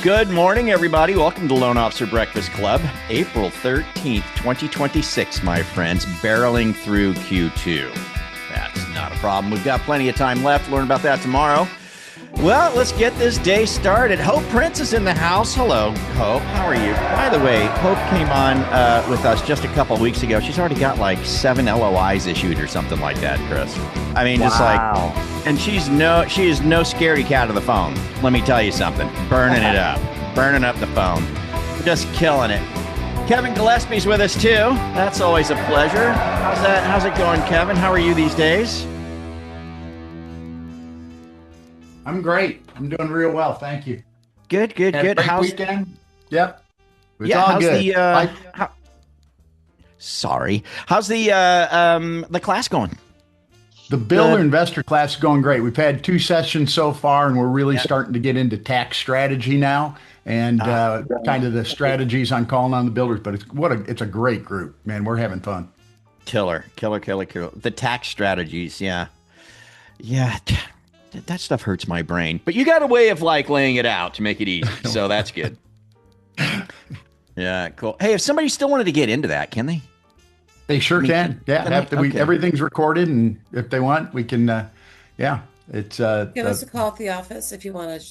Good morning, everybody. Welcome to Loan Officer Breakfast Club. April 13th, 2026, my friends, barreling through Q2. That's not a problem. We've got plenty of time left. Learn about that tomorrow. Well, let's get this day started. Hope Prince is in the house. Hello, Hope. How are you? By the way, Hope came on with us just a couple of weeks ago. She's already got like 7 LOIs issued or something like that, Chris. I mean, just like, and she is no scaredy cat of the phone. Let me tell you something. Burning it up. Burning up the phone. Just killing it. Kevin Gillespie's with us too. That's always a pleasure. How's it going, Kevin? How are you these days? I'm great. I'm doing real well. Thank you. Good. How's weekend? Yep. It's all how's good. How's the class going? The builder investor class is going great. We've had 2 sessions so far, and we're really starting to get into tax strategy now and kind of the strategies on calling on the builders. But it's a great group, man. We're having fun. Killer. The tax strategies, yeah. That stuff hurts my brain, but you got a way of like laying it out to make it easy. So that's good. Yeah, cool. Hey, if somebody still wanted to get into that, can they? They sure can. Yeah. Everything's recorded, and if they want, we can, it's, give us a call at the office if you want to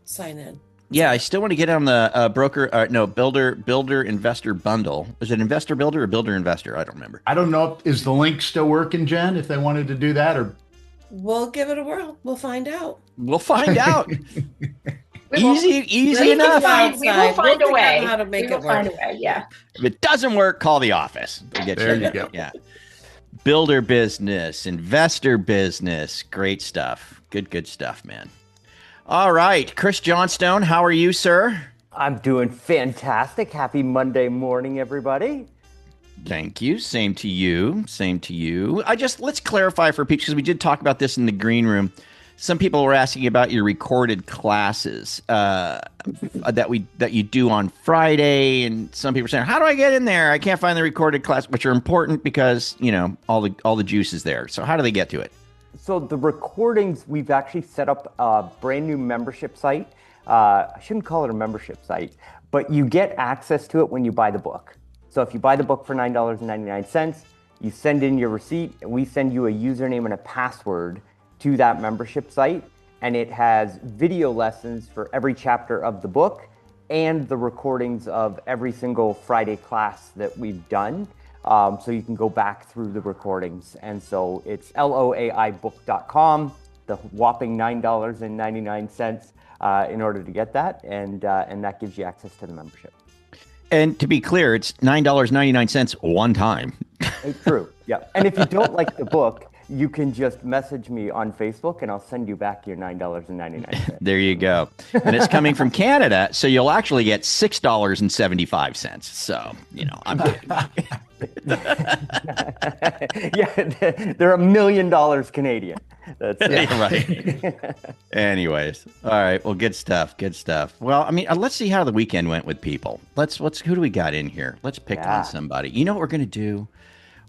sign in. Yeah. I still want to get on the builder investor bundle. Is it investor builder or builder investor? I don't remember. I don't know. Is the link still working, Jen, if they wanted to do that, or? We'll give it a whirl. We'll find out. Easy enough. We will find a way. How to make it work. Yeah. If it doesn't work, call the office. There you go. Yeah. Builder business, investor business. Great stuff. Good stuff, man. All right. Chris Johnstone, how are you, sir? I'm doing fantastic. Happy Monday morning, everybody. Thank you. Same to you. Let's clarify for people, because we did talk about this in the green room. Some people were asking about your recorded classes that you do on Friday, and some people are saying, "How do I get in there? I can't find the recorded class," which are important because all the juice is there. So how do they get to it? So the recordings, we've actually set up a brand new membership site. I shouldn't call it a membership site, but you get access to it when you buy the book. So if you buy the book for $9.99, you send in your receipt, and we send you a username and a password to that membership site, and it has video lessons for every chapter of the book and the recordings of every single Friday class that we've done. So you can go back through the recordings. And so it's loaibook.com, the whopping $9.99 in order to get that, and that gives you access to the membership. And to be clear, it's $9.99 one time. It's true. Yeah. And if you don't like the book, you can just message me on Facebook and I'll send you back your $9.99. There you go. And it's coming from Canada, so you'll actually get $6.75. So, I'm kidding. Yeah, they're $1 million Canadian. That's right. Anyways, all right. Well, good stuff. Well, I mean, let's see how the weekend went with people. Who do we got in here? Let's pick on somebody. You know what we're gonna do?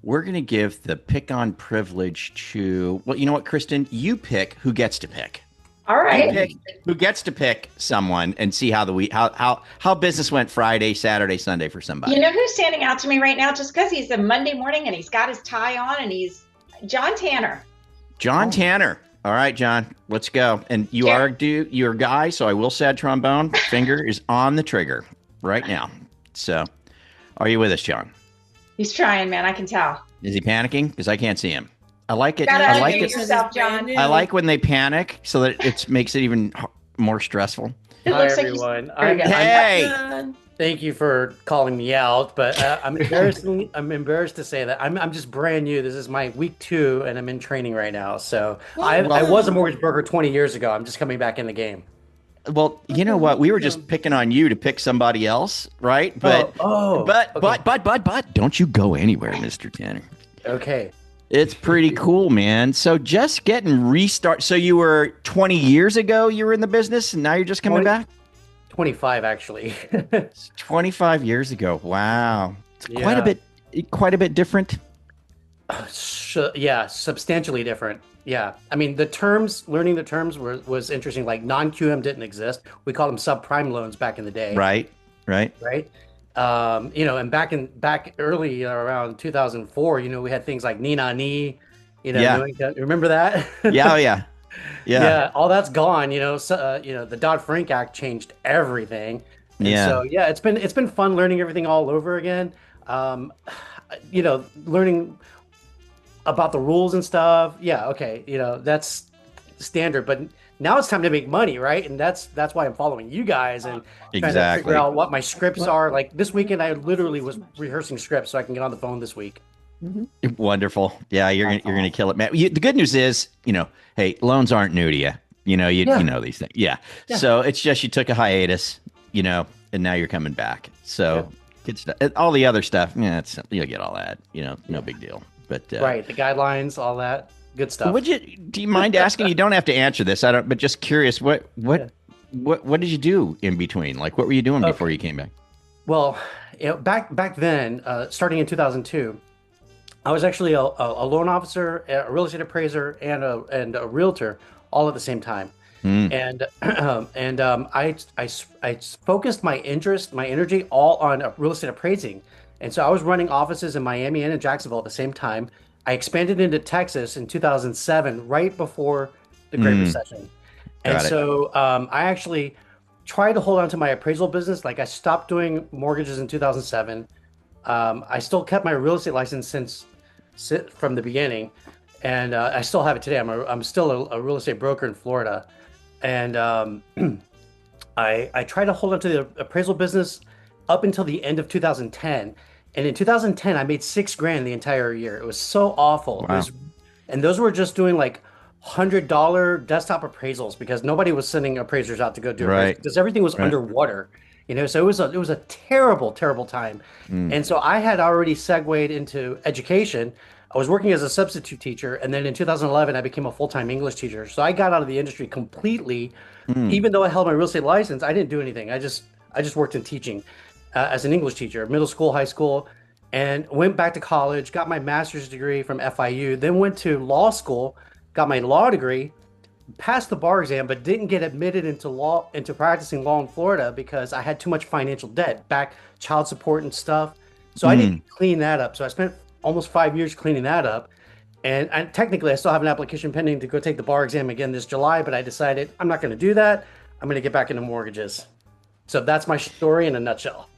We're gonna give the pick on privilege to. Well, you know what, Kristen? You pick who gets to pick. All right. Who gets to pick someone and see how how business went Friday, Saturday, Sunday for somebody. You know who's standing out to me right now? Just because he's a Monday morning and he's got his tie on and he's John Tanner. Tanner. All right, John, let's go. And you're a guy, so I will say trombone. Finger is on the trigger right now. So, are you with us, John? He's trying, man. I can tell. Is he panicking? Because I can't see him. I like it. I like it. Yourself, John. I like when they panic, so that it makes it even more stressful. Hi, everyone. Hey. Thank you for calling me out, but I'm embarrassed to say that I'm just brand new. This is my week 2, and I'm in training right now. So I was a mortgage broker 20 years ago. I'm just coming back in the game. Well, you know what? We were just picking on you to pick somebody else, right? But don't you go anywhere, Mr. Tanner. Okay. It's pretty cool, man. So just getting restart. So you were 20 years ago, you were in the business, and now you're just coming back? 25, actually. 25 years ago. Wow. It's quite a bit different. Yeah, substantially different. Yeah. I mean, learning the terms was interesting. Like non-QM didn't exist. We called them subprime loans back in the day, Right. Right. right? And back early, around 2004, we had things like Nina Ni, Yeah. remember that? Yeah. Oh, yeah. Yeah. Yeah, all that's gone. So, the Dodd-Frank Act changed everything, and Yeah. so yeah, it's been fun learning everything all over again. Um, learning about the rules and stuff. Yeah, okay, that's standard, but now it's time to make money, right? And that's why I'm following you guys and trying to figure Exactly. out what my scripts are. Like this weekend, I literally was rehearsing scripts so I can get on the phone this week. Wonderful. Yeah, you're gonna kill it, man. The good news is, hey, loans aren't new to you. You know these things. Yeah. Yeah. So it's just you took a hiatus, and now you're coming back. So good stuff. All the other stuff, yeah, you'll get all that. No big deal. But Right, the guidelines, all that good stuff. do you mind asking? You don't have to answer this. I don't. But just curious, what did you do in between? Like, what were you doing before you came back? Well, back then, starting in 2002. I was actually a loan officer, a real estate appraiser, and a realtor all at the same time. And I focused my energy all on real estate appraising. And so I was running offices in Miami and in Jacksonville at the same time. I expanded into Texas in 2007, right before the Great Recession. And Got it. so I actually tried to hold on to my appraisal business. Like I stopped doing mortgages in 2007. I still kept my real estate license from the beginning, and I still have it today. I'm still a real estate broker in Florida, and I tried to hold on to the appraisal business up until the end of 2010. And in 2010, I made $6,000 the entire year. It was so awful. Wow. And those were just doing like $100 desktop appraisals because nobody was sending appraisers out to go do Right. appraisals because everything was underwater. So it was a terrible, terrible time. And so I had already segued into education. I was working as a substitute teacher, and then in 2011, I became a full-time English teacher. So I got out of the industry completely. Even though I held my real estate license, I didn't do anything. I just worked in teaching as an English teacher, middle school, high school, and went back to college, got my master's degree from FIU, then went to law school, got my law degree, passed the bar exam, but didn't get admitted into practicing law in Florida because I had too much financial debt, back child support and stuff. So I didn't clean that up. So I spent almost 5 years cleaning that up. And technically, I still have an application pending to go take the bar exam again this July, but I decided I'm not going to do that. I'm going to get back into mortgages. So that's my story in a nutshell.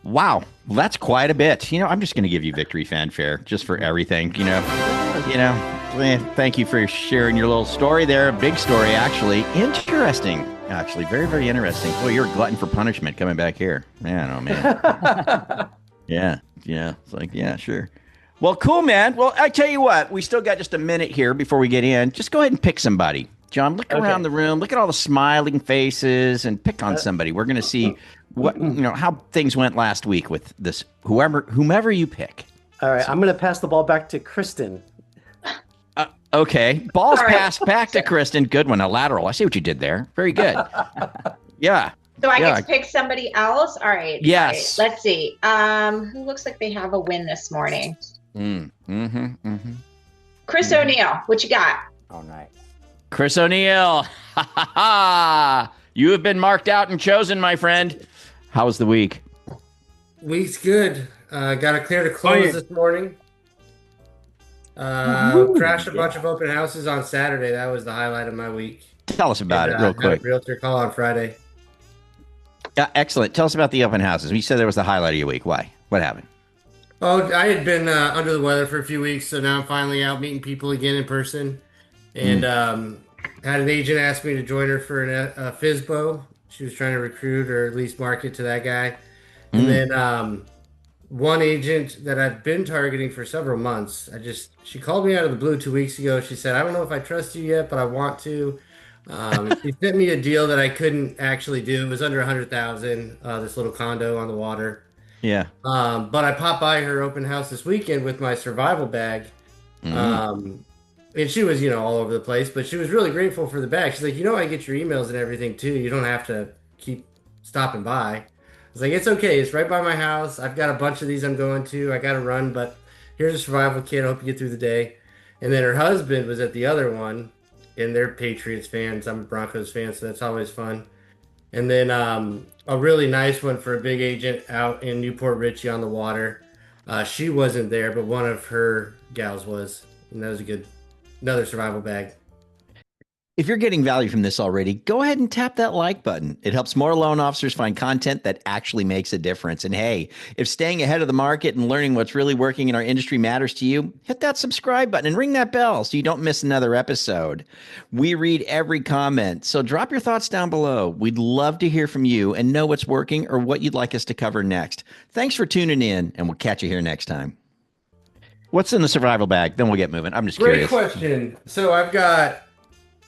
Wow, well, that's quite a bit. I'm just going to give you victory fanfare just for everything. Thank you for sharing your little story there. A big story, actually. Interesting, actually. Very, very interesting. Boy, you're a glutton for punishment coming back here. Man, oh, man. Yeah. It's like, yeah, sure. Well, cool, man. Well, I tell you what, we still got just a minute here before we get in. Just go ahead and pick somebody. John, look around the room. Look at all the smiling faces and pick on somebody. We're going to see how things went last week with this, whomever you pick. All right, I'm going to pass the ball back to Kristen. Okay. Ball's passed back to Kristen. Good one. A lateral. I see what you did there. Very good. Yeah. So I get to pick somebody else? All right. Yes. All right. Let's see. Who looks like they have a win this morning? Chris O'Neill, what you got? Oh, nice. Chris O'Neill. You have been marked out and chosen, my friend. How was the week? Week's good. Got a clear to close this morning. Crashed a bunch of open houses on Saturday. That was the highlight of my week. Tell us about it real Had a quick. realtor call on Friday. Excellent. Tell us about the open houses. You said there was the highlight of your week. Why? What happened? Oh, I had been under the weather for a few weeks, so now I'm finally out meeting people again in person. And had an agent ask me to join her for a FISBO. She was trying to recruit or at least market to that guy. And then one agent that I've been targeting for several months, she called me out of the blue 2 weeks ago. She said, I don't know if I trust you yet, but I want to. She sent me a deal that I couldn't actually do. It was under $100,000, this little condo on the water. Yeah. But I popped by her open house this weekend with my survival bag. And she was, all over the place, but she was really grateful for the bag. She's like, I get your emails and everything too. You don't have to keep stopping by. I was like, it's okay. It's right by my house. I've got a bunch of these I'm going to. I got to run, but here's a survival kit. I hope you get through the day. And then her husband was at the other one, and they're Patriots fans. I'm a Broncos fan, so that's always fun. And then a really nice one for a big agent out in Newport Richey on the water. She wasn't there, but one of her gals was, and that was another survival bag. If you're getting value from this already, go ahead and tap that like button. It helps more loan officers find content that actually makes a difference. And hey, if staying ahead of the market and learning what's really working in our industry matters to you, hit that subscribe button and ring that bell so you don't miss another episode. We read every comment, so drop your thoughts down below. We'd love to hear from you and know what's working or what you'd like us to cover next. Thanks for tuning in, and we'll catch you here next time. What's in the survival bag? Then we'll get moving. I'm just Great curious. question. So I've got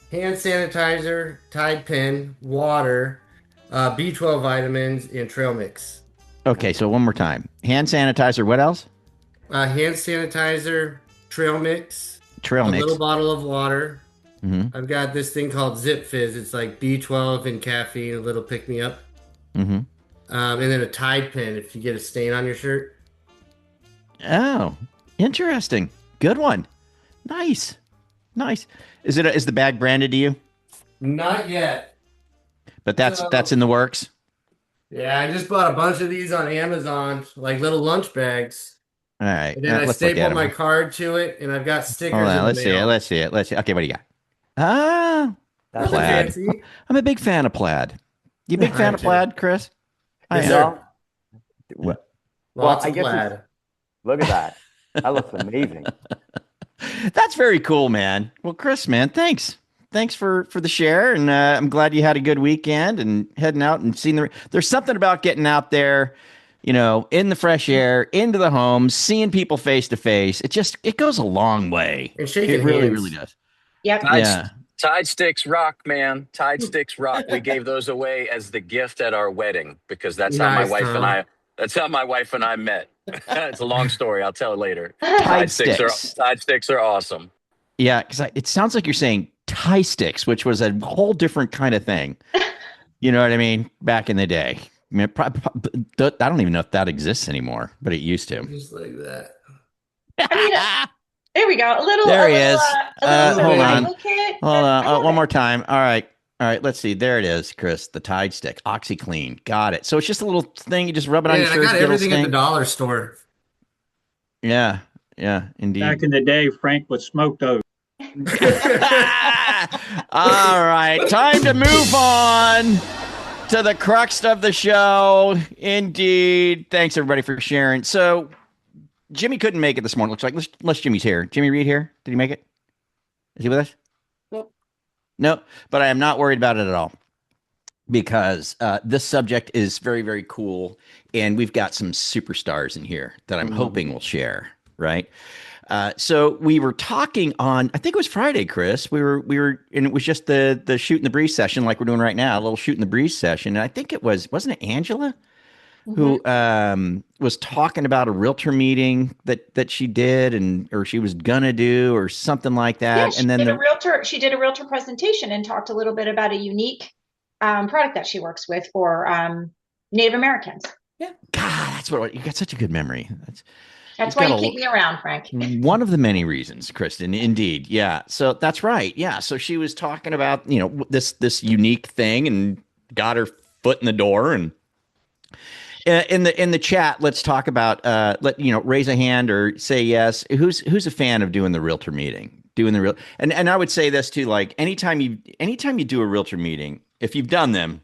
hand sanitizer, Tide pen, water, B12 vitamins, and trail mix. Okay, so one more time. Hand sanitizer, what else? Hand sanitizer, trail mix, Trail a mix. little bottle of water. Mm-hmm. I've got this thing called Zip Fizz. It's like B12 and caffeine, a little pick me up. Mm-hmm. And then a Tide pen if you get a stain on your shirt. Oh, interesting. Good one. Nice. Is the bag branded to you? Not yet. But that's in the works. Yeah, I just bought a bunch of these on Amazon, like little lunch bags. All right. And then I let's look at stapled 'em. my card to it, and I've got stickers. Hold on. in the Let's see mail. it. Let's see. Okay, what do you got? Ah, That's Nothing plaid. fancy. I'm a big fan of plaid. You a big I fan am of too. plaid, Chris? I Yes, am. sir. Well, Lots I of guess plaid. look at that. That looks amazing. That's very cool, man. Well, Chris, man, thanks. Thanks for the share, and I'm glad you had a good weekend and heading out and seeing there's something about getting out there, in the fresh air, into the homes, seeing people face to face. It goes a long way. And shaking It really, hands. really does. Yep. Yeah. Tide sticks rock, man. Tide sticks rock. We gave those away as the gift at our wedding because that's how my Nice, wife Tom. and I. That's how my wife and I met. It's a long story. I'll tell it later. Tide sticks sticks. Tide sticks are awesome. Yeah, because it sounds like you're saying tie sticks, which was a whole different kind of thing. You know what I mean? Back in the day. I mean, I don't even know if that exists anymore, but it used to. Just like that. There we go. A little. There a he little, is. A little Hold on. survival kit. Hold I on. love One it. more time. All right. Let's see. There it is, Chris. The Tide stick, OxyClean. Got it. So it's just a little thing you just rub it on your Yeah, shirt. I got get a little everything at the sting. dollar store. Yeah, indeed. Back in the day, Frank would smoke those. All right, time to move on to the crux of the show. Indeed. Thanks everybody for sharing. So Jimmy couldn't make it this morning. Looks like unless Jimmy's here. Jimmy Reed here? Did he make it? Is he with us? Nope. No, but I am not worried about it at all because this subject is very, very cool, and we've got some superstars in here that I'm hoping will share. Right. So we were talking on, I think it was Friday, Chris. We were, and it was just the shoot in the breeze session, like we're doing right now, a little shoot in the breeze session. And I think wasn't it Angela who was talking about a realtor meeting that she did or she was gonna do or something like that. Yeah, And then she did a realtor presentation and talked a little bit about a unique product that she works with for Native Americans. God, that's what you got such a good memory. That's You've why got you keep me around, Frank. One of the many reasons, Kristen, indeed. Yeah. So that's right. Yeah. So she was talking about, this unique thing and got her foot in the door. And in the chat, let's talk about raise a hand or say yes. Who's a fan of doing the realtor meeting? And I would say this too, like anytime you do a realtor meeting, if you've done them,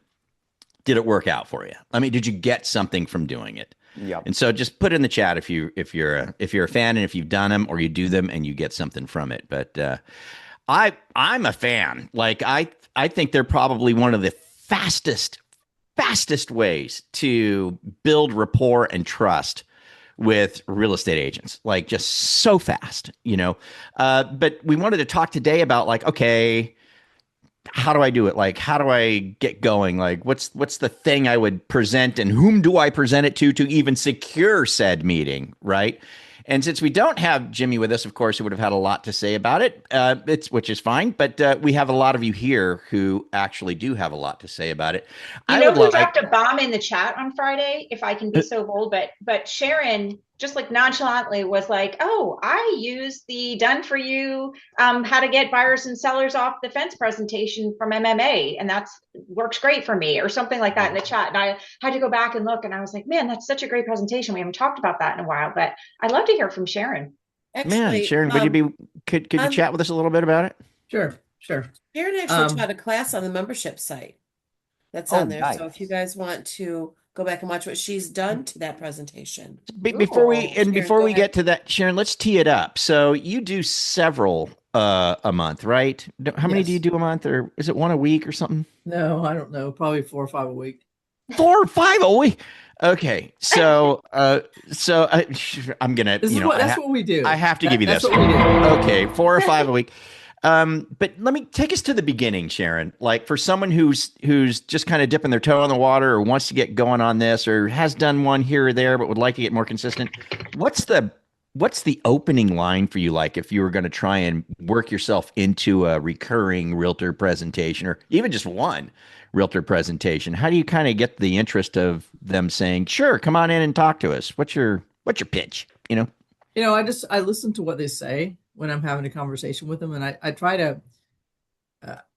did it work out for you? I mean, did you get something from doing it? Yep. And so just put in the chat if you're a fan and if you've done them or you do them and you get something from it. But I'm a fan. Like I think they're probably one of the fastest ways to build rapport and trust with real estate agents. Like just so fast, But we wanted to talk today about like, okay, how do I do it? Like, how do I get going? Like, what's the thing I would present and whom do I present it to even secure said meeting? Right. And since we don't have Jimmy with us, of course, he would have had a lot to say about it, which is fine. But we have a lot of you here who actually do have a lot to say about it. You know who dropped a bomb in the chat on Friday, if I can be so bold, but Sharon just like nonchalantly was like, oh, I use the done for you, how to get buyers and sellers off the fence presentation from MMA. And that's works great for me, or something like that in the chat. And I had to go back and look, and I was like, man, that's such a great presentation. We haven't talked about that in a while, but I'd love to hear from Sharon. Man, Sharon, would you be, could you chat with us a little bit about it? Sure. Sharon actually taught a class on the membership site that's on there. Nice. So if you guys want to go back and watch what she's done to that presentation. Before we get to that, Sharon, let's tee it up. So you do several a month, right? How many do you do a month, or is it one a week or something? No, I don't know. Probably 4 or 5 a week. 4 or 5 a week. Okay, so I'm gonna, that's what we do. I have to give you this. That's what we do. Okay, 4 or 5 a week. But let me take us to the beginning, Sharon. Like, for someone who's just kind of dipping their toe in the water, or wants to get going on this, or has done one here or there, but would like to get more consistent. What's the opening line for you? Like, if you were going to try and work yourself into a recurring realtor presentation, or even just one realtor presentation, how do you kind of get the interest of them saying, sure, come on in and talk to us? What's your pitch? I listen to what they say when I'm having a conversation with them. And I try to,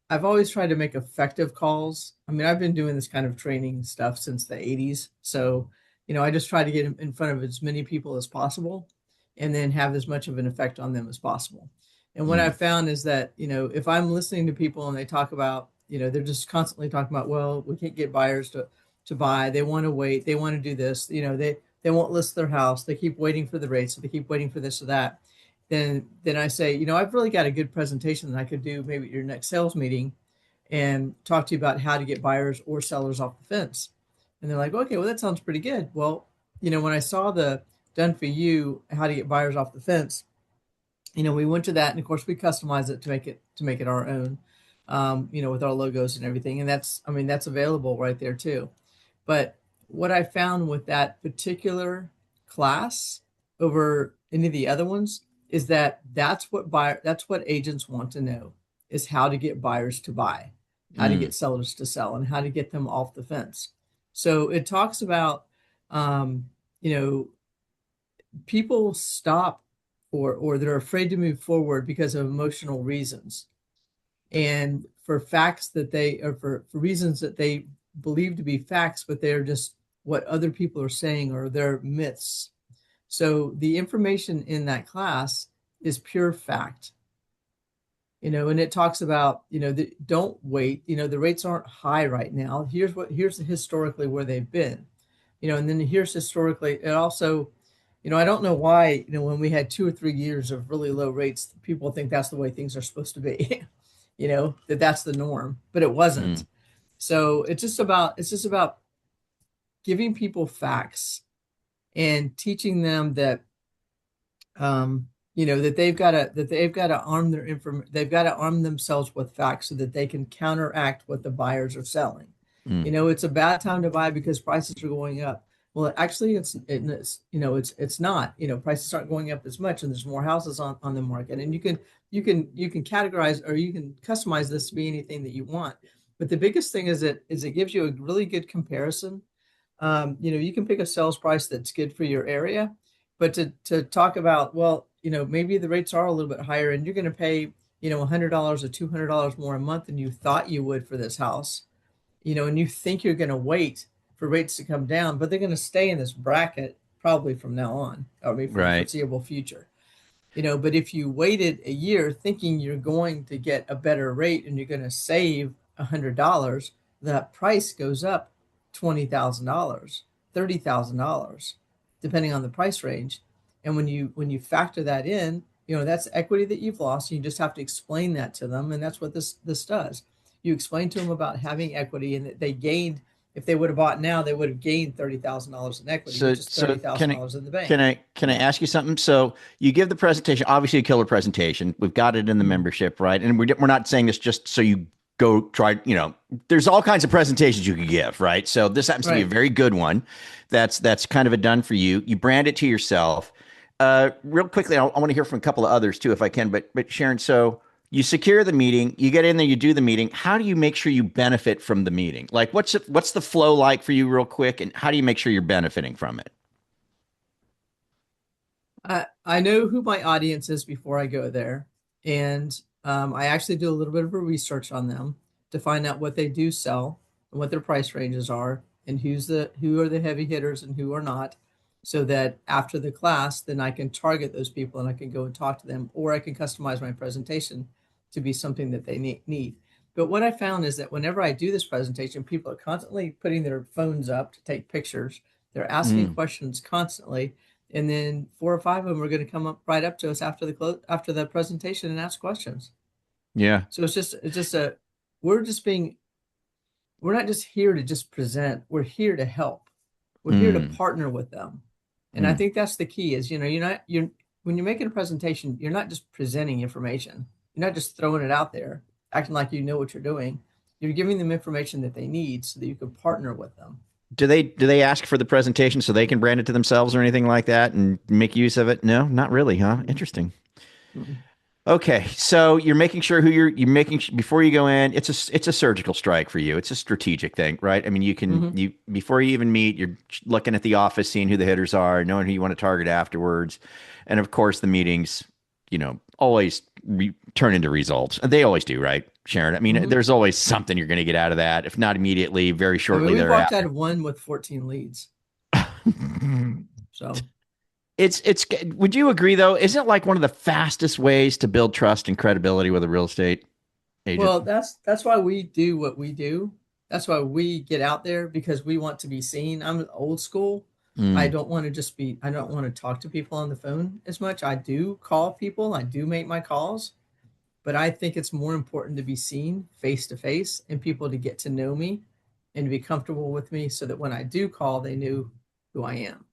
I've always tried to make effective calls. I mean, I've been doing this kind of training stuff since the 80s. So, I just try to get in front of as many people as possible, and then have as much of an effect on them as possible. And what I've found is that, if I'm listening to people and they talk about, they're just constantly talking about, well, we can't get buyers to buy. They want to wait. They want to do this. They won't list their house. They keep waiting for the rates. So they keep waiting for this or that. Then I say, I've really got a good presentation that I could do maybe at your next sales meeting, and talk to you about how to get buyers or sellers off the fence. And they're like, okay, well, that sounds pretty good. Well, when I saw the done for you, how to get buyers off the fence, we went to that, and of course we customized it to make it our own, with our logos and everything. And that's available right there too. But what I found with that particular class over any of the other ones is that that's what agents want to know, is how to get buyers to buy, how to get sellers to sell, and how to get them off the fence. So it talks about, people stop or they're afraid to move forward because of emotional reasons, and for facts that for reasons that they believe to be facts, but they're just what other people are saying, or their myths. So the information in that class is pure fact, and it talks about, don't wait, the rates aren't high right now. Here's historically where they've been, and then here's historically. And also, I don't know why, when we had 2 or 3 years of really low rates, people think that's the way things are supposed to be, that's the norm, but it wasn't. So it's just about giving people facts and teaching them that, that they've got to arm themselves with facts so that they can counteract what the buyers are selling. It's a bad time to buy because prices are going up. Well, actually, it's not. Prices aren't going up as much, and there's more houses on the market. And you can categorize, or you can customize this to be anything that you want. But the biggest thing is it gives you a really good comparison. You can pick a sales price that's good for your area, but to talk about, well, maybe the rates are a little bit higher, and you're going to pay, $100 or $200 more a month than you thought you would for this house, and you think you're going to wait for rates to come down, but they're going to stay in this bracket probably from now on, or maybe for the foreseeable future. But if you waited a year thinking you're going to get a better rate and you're going to save $100, that price goes up $20,000, $30,000, depending on the price range. And when you factor that in, that's equity that you've lost. You just have to explain that to them, and that's what this does. You explain to them about having equity, and that they gained. If they would have bought now, they would have gained $30,000 in equity, just $30,000 in the bank. Can I ask you something? So you give the presentation, obviously a killer presentation. We've got it in the membership, right? And we're not saying this just so you go try. There's all kinds of presentations you could give, right? So this happens to be a very good one. That's kind of a done for you. You brand it to yourself. Real quickly, I want to hear from a couple of others too, if I can. But Sharon, so you secure the meeting, you get in there, you do the meeting. How do you make sure you benefit from the meeting? Like, what's the flow like for you, real quick, and how do you make sure you're benefiting from it? I know who my audience is before I go there, and I actually do a little bit of a research on them to find out what they do sell and what their price ranges are, and who are the heavy hitters and who are not, so that after the class, then I can target those people and I can go and talk to them, or I can customize my presentation to be something that they need. But what I found is that whenever I do this presentation, people are constantly putting their phones up to take pictures. They're asking questions constantly, and then 4 or 5 of them are going to come up right up to us after the presentation and ask questions. Yeah. So it's just we're not just here to just present. We're here to help. We're here to partner with them. And I think that's the key is, when you're making a presentation, you're not just presenting information. You're not just throwing it out there, acting like you know what you're doing. You're giving them information that they need so that you can partner with them. Do they ask for the presentation so they can brand it to themselves or anything like that and make use of it? No, not really, huh? Interesting. Mm-hmm. Okay, so you're making sure you're making before you go in. It's a surgical strike for you. It's a strategic thing, right? I mean, you before you even meet, you're looking at the office, seeing who the hitters are, knowing who you want to target afterwards, and of course the meetings, always turn into results. And they always do, right, Sharon? I mean, there's always something you're going to get out of that, if not immediately, very shortly we walked thereafter. out of one with 14 leads. So. It's would you agree though? Isn't it like one of the fastest ways to build trust and credibility with a real estate agent? Well, that's why we do what we do. That's why we get out there, because we want to be seen. I'm old school. I don't want to talk to people on the phone as much. I do call people. I do make my calls, but I think it's more important to be seen face to face and people to get to know me and to be comfortable with me so that when I do call, they knew who I am.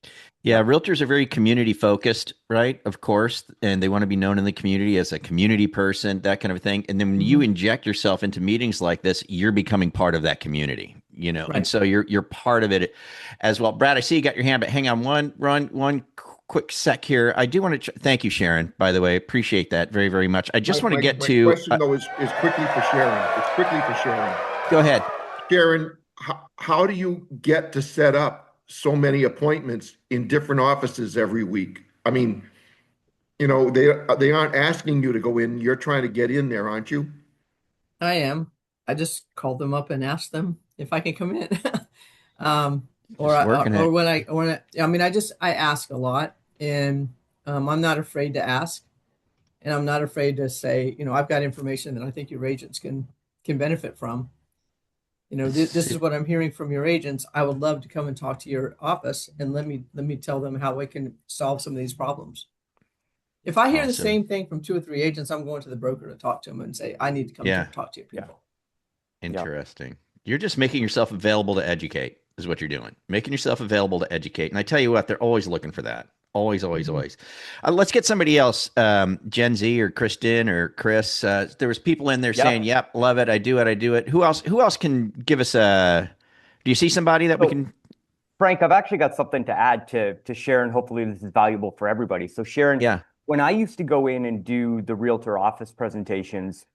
Yeah, realtors are very community focused, right? Of course, and they want to be known in the community as a community person, that kind of thing. And then when you inject yourself into meetings like this, you're becoming part of that community, Right. And so you're part of it as well. Brad, I see you got your hand, but hang on one quick sec here. I do want to thank you, Sharon, by the way. Appreciate that very, very much. I just want to get to my question though is quickly for Sharon. It's quickly for Sharon. Go ahead. Sharon, how do you get to set up so many appointments in different offices every week? I mean, they aren't asking you to go in. You're trying to get in there, aren't you? I am. I just called them up and asked them if I can come in. I ask a lot, and I'm not afraid to ask, and I'm not afraid to say, I've got information that I think your agents can benefit from. This is what I'm hearing from your agents. I would love to come and talk to your office and let me tell them how we can solve some of these problems. If I hear the same thing from 2 or 3 agents, I'm going to the broker to talk to them and say, I need to come talk to your people. Interesting. You're just making yourself available to educate is what you're doing. Making yourself available to educate. And I tell you what, they're always looking for that. Always. Let's get somebody else, Gen Z or Kristen or Chris. There was people in there saying, yep, love it. I do it. Who else can give us do you see somebody that we can? Frank, I've actually got something to add to Sharon. Hopefully this is valuable for everybody. So Sharon, when I used to go in and do the Realtor office presentations,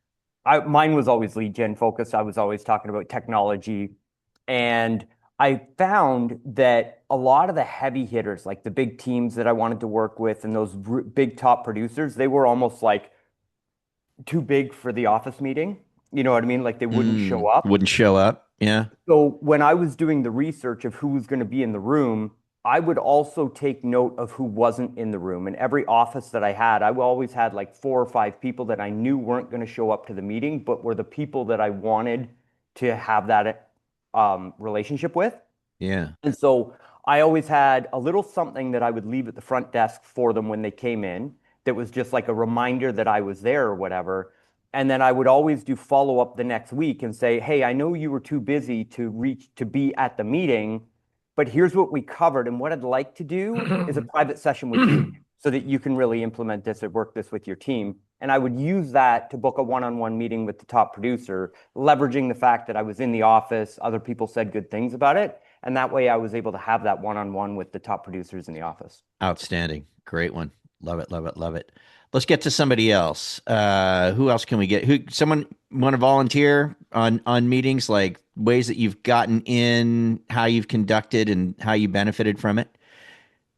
mine was always lead gen focused. I was always talking about technology, and I found that a lot of the heavy hitters, like the big teams that I wanted to work with and those big top producers, they were almost like too big for the office meeting. You know what I mean? Like they wouldn't show up. Wouldn't show up. Yeah. So when I was doing the research of who was going to be in the room, I would also take note of who wasn't in the room. And every office that I had, I always had like 4 or 5 people that I knew weren't going to show up to the meeting, but were the people that I wanted to have that relationship with. Yeah. And so I always had a little something that I would leave at the front desk for them when they came in that was just like a reminder that I was there or whatever. And then I would always do follow up the next week and say, hey, I know you were too busy to be at the meeting, but here's what we covered. And what I'd like to do is a private session with you so that you can really implement this or work this with your team. And I would use that to book a one-on-one meeting with the top producer, leveraging the fact that I was in the office, other people said good things about it. And that way I was able to have that one-on-one with the top producers in the office. Outstanding. Great one. Love it. Let's get to somebody else. Who else can we get? Someone want to volunteer on meetings, like ways that you've gotten in, how you've conducted and how you benefited from it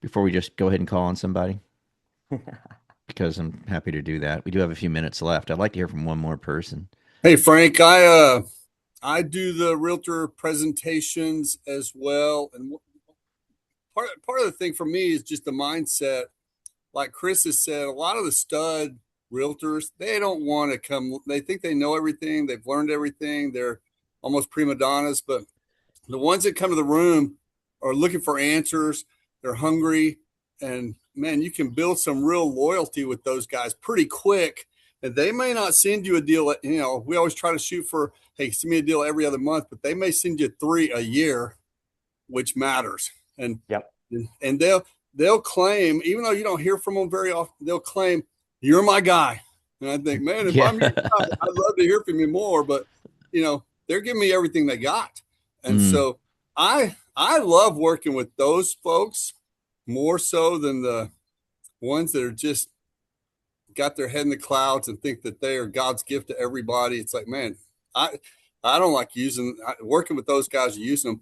before we just go ahead and call on somebody? because I'm happy to do that. We do have a few minutes left. I'd like to hear from one more person. Hey Frank, I do the realtor presentations as well, and part of the thing for me is just the mindset. Like Chris has said, a lot of the stud realtors, they don't want to come. They think they know everything. They've learned everything. They're almost prima donnas, but the ones that come to the room are looking for answers. They're hungry, and man, you can build some real loyalty with those guys pretty quick. And they may not send you a deal. We always try to shoot for, hey, send me a deal every other month, but they may send you 3 a year, which matters. And Yep. And they'll claim, even though you don't hear from them very often, they'll claim you're my guy. And I think, man, if I'm your guy, I'd love to hear from you more. But they're giving me everything they got, and so I love working with those folks more so than the ones that are just got their head in the clouds and think that they are God's gift to everybody. It's like, man, I don't like working with those guys, using them.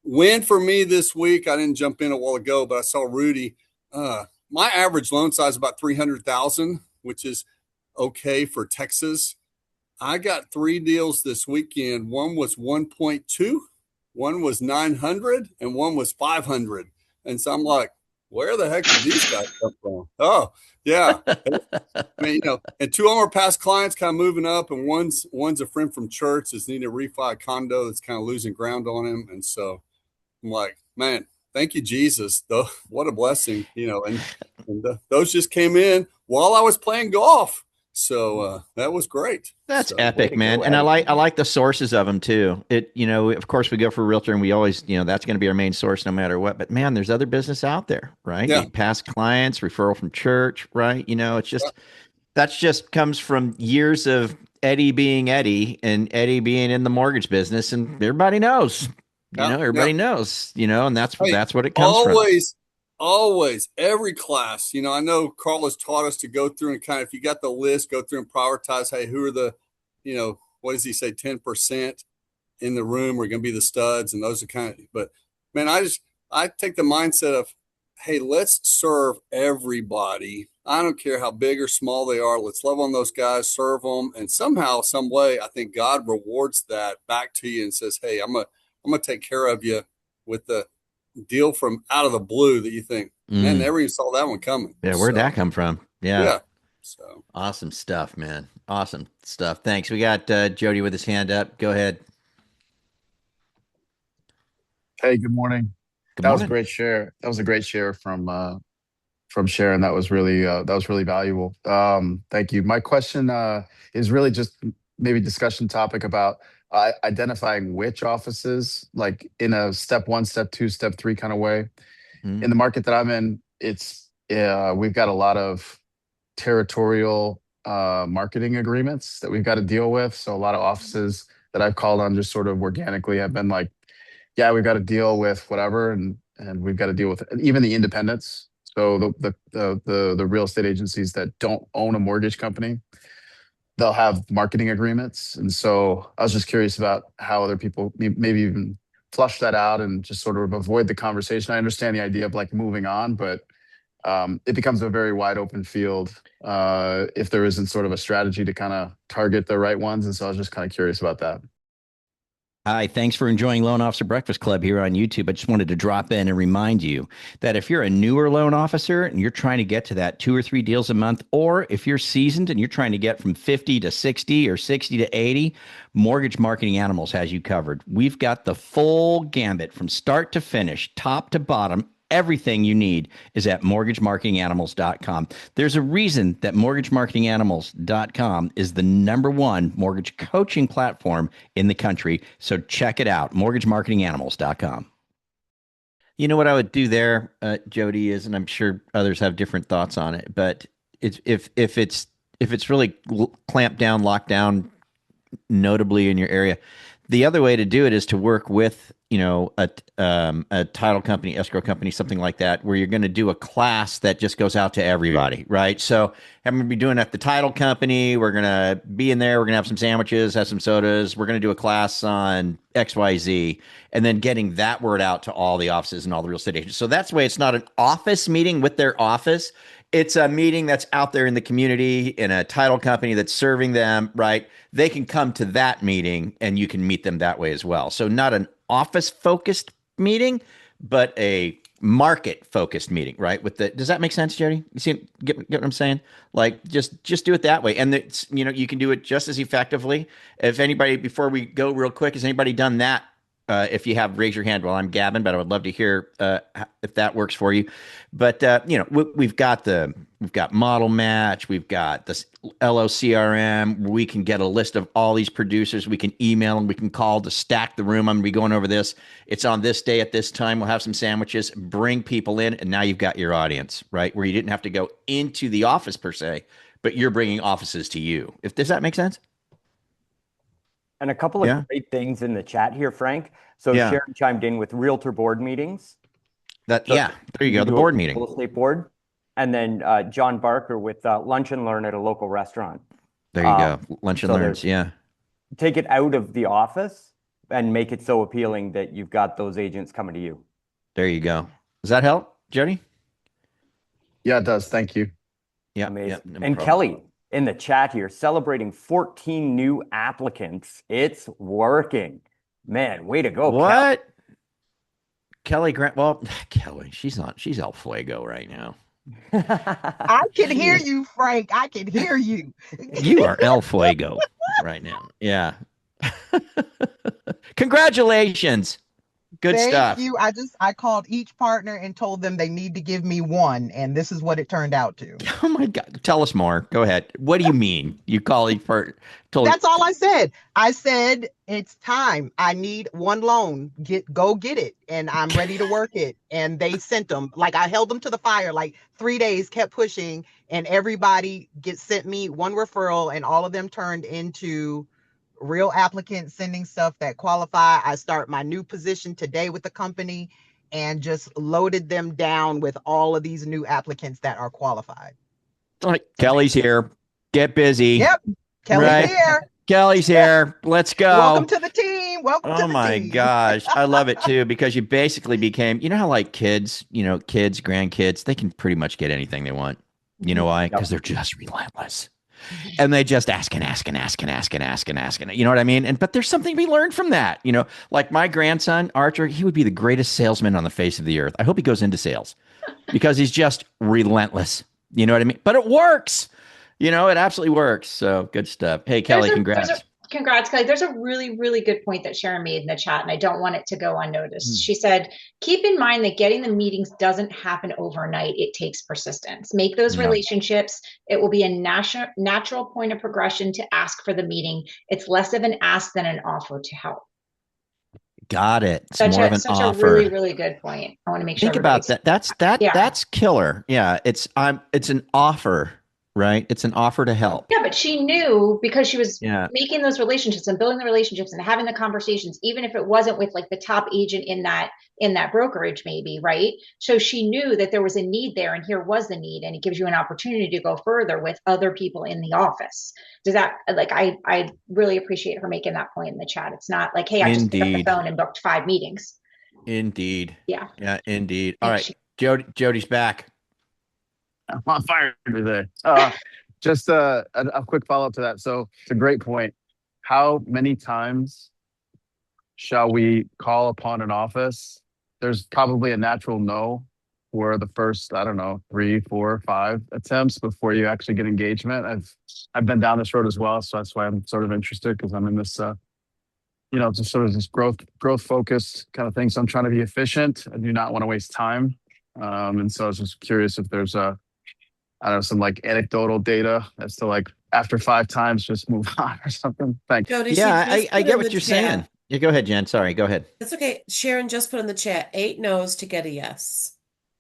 Win for me this week. I didn't jump in a while ago, but I saw Rudy. My average loan size is about 300,000, which is okay for Texas. I got 3 deals this weekend. One was 1.2, one was 900, and one was 500. And so I'm like, where the heck did these guys come from? Oh, yeah. I mean, and 2 of them are past clients kind of moving up, and one's a friend from church that's needing to refi a condo that's kind of losing ground on him. And so I'm like, man, thank you, Jesus. What a blessing, and those just came in while I was playing golf. So that was great. That's epic, man. And I like the sources of them too. Of course we go for Realtor and we always, that's going to be our main source no matter what, but man, there's other business out there, right? Yeah. Past clients, referral from church, right? It's just, that's just comes from years of Eddie being Eddie and Eddie being in the mortgage business, and everybody knows, everybody knows, and that's what it comes from. Always, every class, I know Carl has taught us to go through and kind of, if you got the list, go through and prioritize, hey, who are the, what does he say, 10% in the room are going to be the studs, and those are kind of, but man, I take the mindset of, hey, let's serve everybody. I don't care how big or small they are. Let's love on those guys, serve them. And somehow, some way, I think God rewards that back to you and says, hey, I'm going to take care of you with the deal from out of the blue that you think, man, never even saw that one coming. Yeah, where'd that come from? Yeah. So awesome stuff, man. Awesome stuff. Thanks. We got Jody with his hand up. Go ahead. Hey, good morning. That was a great share. That was a great share from Sharon. That was really valuable. Thank you. My question is really just maybe discussion topic about identifying which offices, like in a step 1, step 2, step 3 kind of way. In the market that I'm in, we've got a lot of territorial marketing agreements that we've got to deal with. So a lot of offices that I've called on just sort of organically have been like, yeah, we've got to deal with whatever, and we've got to deal with even the independents. So the real estate agencies that don't own a mortgage company, they'll have marketing agreements. And so I was just curious about how other people maybe even flush that out and just sort of avoid the conversation. I understand the idea of like moving on, but it becomes a very wide open field if there isn't sort of a strategy to kind of target the right ones. And so I was just kind of curious about that. Hi, thanks for enjoying Loan Officer Breakfast Club here on YouTube. I just wanted to drop in and remind you that if you're a newer loan officer and you're trying to get to that 2 or 3 deals a month, or if you're seasoned and you're trying to get from 50 to 60 or 60 to 80, Mortgage Marketing Animals has you covered. We've got the full gambit from start to finish, top to bottom. Everything you need is at mortgagemarketinganimals.com. There's a reason that mortgagemarketinganimals.com is the #1 mortgage coaching platform in the country. So check it out, mortgagemarketinganimals.com. You know what I would do there, Jody, is, and I'm sure others have different thoughts on it, but if it's really clamped down, locked down, notably in your area, the other way to do it is to work with, a title company, escrow company, something like that, where you're going to do a class that just goes out to everybody, right? So I'm going to be doing at the title company. We're going to be in there. We're going to have some sandwiches, have some sodas. We're going to do a class on XYZ, and then getting that word out to all the offices and all the real estate agents. So that's the way it's not an office meeting with their office. it's a meeting that's out there in the community in a title company that's serving them, right? They can come to that meeting and you can meet them that way as well. So not an office focused meeting, but a market focused meeting, right? Does that make sense, Jody? You see, get what I'm saying? Like just do it that way. And it's, you can do it just as effectively. If anybody, before we go real quick, has anybody done that? If you have, raise your hand while I'm gabbing, but I would love to hear if that works for you. But we've got Model Match, we've got this LOCRM. We can get a list of all these producers. We can email them. We can call to stack the room. I'm gonna be going over this. It's on this day at this time. We'll have some sandwiches. Bring people in, and now you've got your audience, right? Where you didn't have to go into the office per se, but you're bringing offices to you. Does that make sense? And a couple of great things in the chat here, Frank. So Sharon chimed in with Realtor board meetings. There you go, the board meeting. Real estate board. And then John Barker with Lunch and Learn at a local restaurant. There you go, Lunch and Learns, Take it out of the office and make it so appealing that you've got those agents coming to you. There you go. Does that help, Jody? Yeah, it does. Thank you. Yeah. Amazing. No and problem. Kelly, in the chat here, celebrating 14 new applicants. It's working. Man, way to go. What? Kelly Grant. Well, Kelly, she's El Fuego right now. I can hear you, Frank. I can hear you. You are El Fuego right now. Yeah. Congratulations. Good stuff. Thank you. I called each partner and told them they need to give me one, and this is what it turned out to. Oh my God. Tell us more. Go ahead. What do you mean? You call each partner? That's all I said. I said, it's time. I need one loan. Go get it. And I'm ready to work it. And they sent them. Like, I held them to the fire, like 3 days, kept pushing, and everybody sent me one referral, and all of them turned into real applicants sending stuff that qualify. I start my new position today with the company and just loaded them down with all of these new applicants that are qualified. All right, Kelly's here. Get busy. Yep. Kelly's here. Kelly's here. Let's go. Welcome to the team. Welcome to the team. Oh my gosh. I love it too, because you basically became, how like kids, grandkids, they can pretty much get anything they want. You know why? Because they're just relentless. And they just ask and ask and ask and ask and ask and ask. And you know what I mean? But there's something to be learned from that. Like my grandson, Archer, he would be the greatest salesman on the face of the earth. I hope he goes into sales because he's just relentless. You know what I mean? But it works. It absolutely works. So good stuff. Hey, Kelly, congrats. Congrats, Kelly. There's a really, really good point that Sharon made in the chat, and I don't want it to go unnoticed. She said, keep in mind that getting the meetings doesn't happen overnight. It takes persistence. Make those relationships. It will be a natural point of progression to ask for the meeting. It's less of an ask than an offer to help. Got it. It's such more of an such offer. a really, really good point. I want to make sure. Think about that. That's killer. Yeah. It's an offer. Right. It's an offer to help. Yeah, but she knew, because she was making those relationships and building the relationships and having the conversations, even if it wasn't with like the top agent in that brokerage, maybe, right? So she knew that there was a need there, and here was the need, and it gives you an opportunity to go further with other people in the office. Does that, like, I really appreciate her making that point in the chat. It's not like, hey, I just picked up the phone and booked 5 meetings. Indeed. Yeah. Yeah, indeed. All right. Jody's back. I'm on fire today. Just a quick follow-up to that. So it's a great point. How many times shall we call upon an office? There's probably a natural no for the first, 3, 4, 5 attempts before you actually get engagement. I've been down this road as well, so that's why I'm sort of interested, because I'm in this just sort of this growth focused kind of thing. So I'm trying to be efficient. I do not want to waste time. And so I was just curious if there's some like anecdotal data as to like after 5 times, just move on or something. Thanks. Jody, yeah, I get what you're saying. Yeah, go ahead, Jen. Sorry, go ahead. That's okay. Sharon just put in the chat 8 no's to get a yes.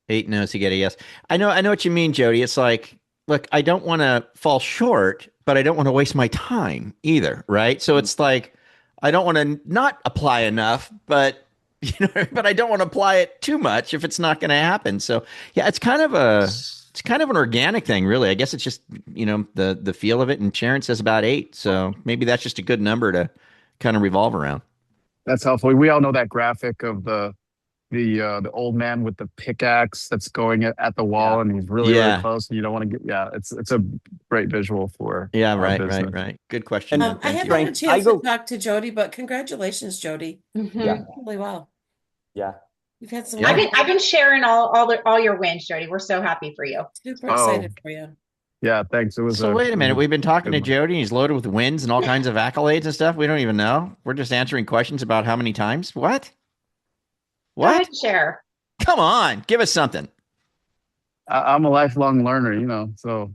8 no's to get a yes. I know what you mean, Jody. It's like, look, I don't want to fall short, but I don't want to waste my time either, right? So it's like, I don't want to not apply enough, but but I don't want to apply it too much if it's not going to happen. So yeah, it's kind of an organic thing, really. I guess it's just, the feel of it. And Sharon says about 8. So maybe that's just a good number to kind of revolve around. That's helpful. We all know that graphic of the the old man with the pickaxe that's going at the wall, and he's really close, and you don't want to get. Yeah, it's a great visual for our business. Right. Good question. I haven't had a chance to talk to Jody, but congratulations, Jody. Yeah, really well. Yeah, you've had some. I've been sharing all your wins, Jody. We're so happy for you. Super excited for you. Yeah, thanks. It was. So wait a minute. We've been talking to Jody. He's loaded with wins and all kinds of accolades and stuff. We don't even know. We're just answering questions about how many times. What? Go ahead, share. Come on, give us something. I'm a lifelong learner, so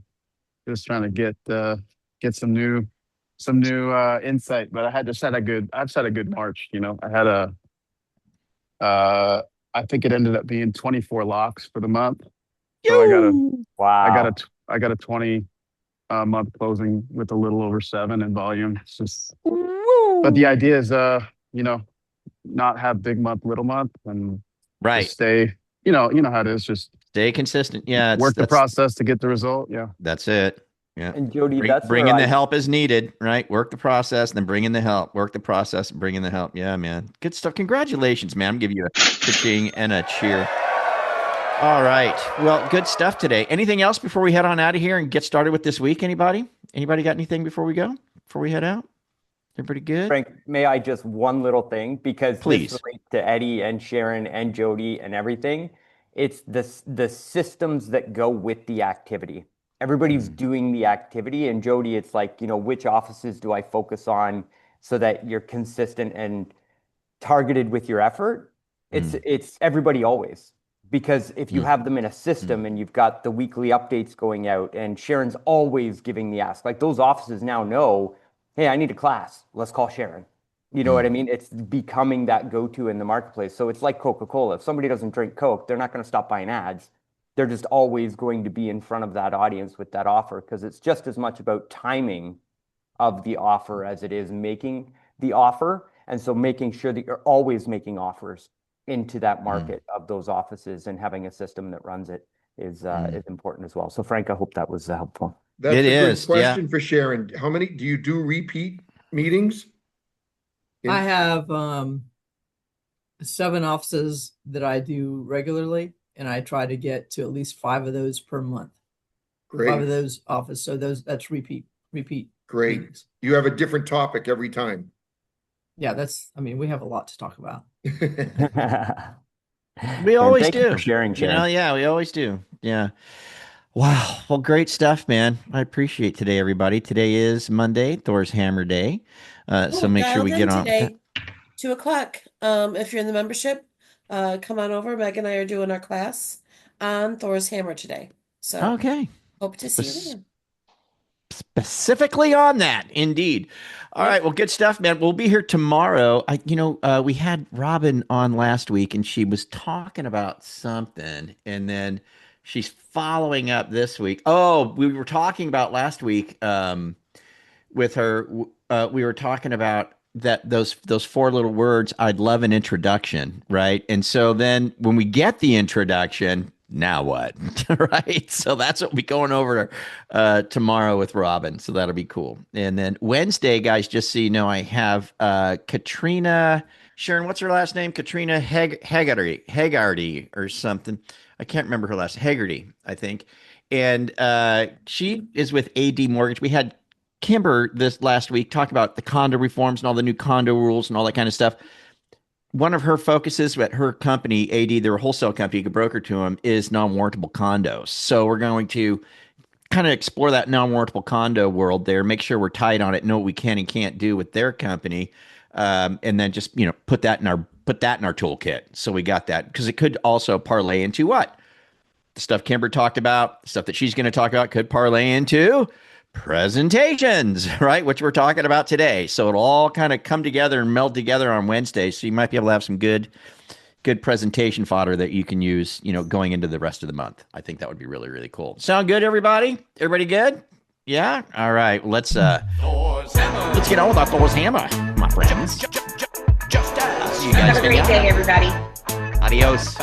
just trying to get some new insight. But I've set a good March. I had I think it ended up being 24 locks for the month. So I got a 20 month closing with a little over 7 in volume. It's just, but the idea is, not have big month, little month, and just stay. You know how it is. Just stay consistent. Yeah, work the process to get the result. Yeah, that's it. Yeah, and Jody, bring in the help as needed. Right, work the process, and then bring in the help. Work the process, and bring in the help. Yeah, man, good stuff. Congratulations, man. I'm giving you a cha-ching and a cheer. All right. Well, good stuff today. Anything else before we head on out of here and get started with this week? Anybody got anything before we go? Before we head out? Everybody good? Frank, may I just one little thing? Because please, this relates to Eddie and Sharon and Jody and everything. It's the systems that go with the activity. Everybody's doing the activity. And Jody, it's like, which offices do I focus on so that you're consistent and targeted with your effort? It's everybody always. Because if you have them in a system and you've got the weekly updates going out and Sharon's always giving the ask, like those offices now know, hey, I need a class. Let's call Sharon. You know what I mean? It's becoming that go-to in the marketplace. So it's like Coca-Cola. If somebody doesn't drink Coke, they're not going to stop buying ads. They're just always going to be in front of that audience with that offer because it's just as much about timing of the offer as it is making the offer. And so making sure that you're always making offers into that market of those offices and having a system that runs it is important as well. So Frank, I hope that was helpful. That's a good question for Sharon. How many do you do repeat meetings? I have 7 offices that I do regularly, and I try to get to at least 5 of those per month. Great. 5 of those offices. So that's repeat. Great. Meetings. You have a different topic every time. Yeah, we have a lot to talk about. We always do. Thank you for sharing. We always do. Yeah. Wow. Well, great stuff, man. I appreciate today, everybody. Today is Monday, Thor's Hammer Day. So make sure we get on today, 2:00. If you're in the membership, come on over. Meg and I are doing our class on Thor's Hammer today. So hope to see you there. Specifically on that, indeed. All right, well, good stuff, man. We'll be here tomorrow. We had Robin on last week, and she was talking about something, and then she's following up this week. Oh, we were talking about last week with her. We were talking about those 4 little words. I'd love an introduction, right? And so then when we get the introduction, now what? Right. So that's what we'll be going over tomorrow with Robin. So that'll be cool. And then Wednesday, guys, just so you know, I have Katrina, Sharon, what's her last name? Katrina Haggerty or something. I can't remember her last Haggerty, I think. And she is with AD Mortgage. We had Kimber this last week talk about the condo reforms and all the new condo rules and all that kind of stuff. One of her focuses at her company, AD, they're a wholesale company, you can broker to them, is non-warrantable condos. So we're going to kind of explore that non-warrantable condo world there, make sure we're tight on it, know what we can and can't do with their company, and then just put that in our toolkit. So we got that because it could also parlay into what the stuff Kimber talked about, the stuff that she's going to talk about could parlay into presentations, right? Which we're talking about today. So it'll all kind of come together and meld together on Wednesday. So you might be able to have some good presentation fodder that you can use, going into the rest of the month. I think that would be really, really cool. Sound good, everybody? Everybody good? Yeah? All right. Let's get on with our Thor's Hammer, my friends. Have a great day, everybody. Adios.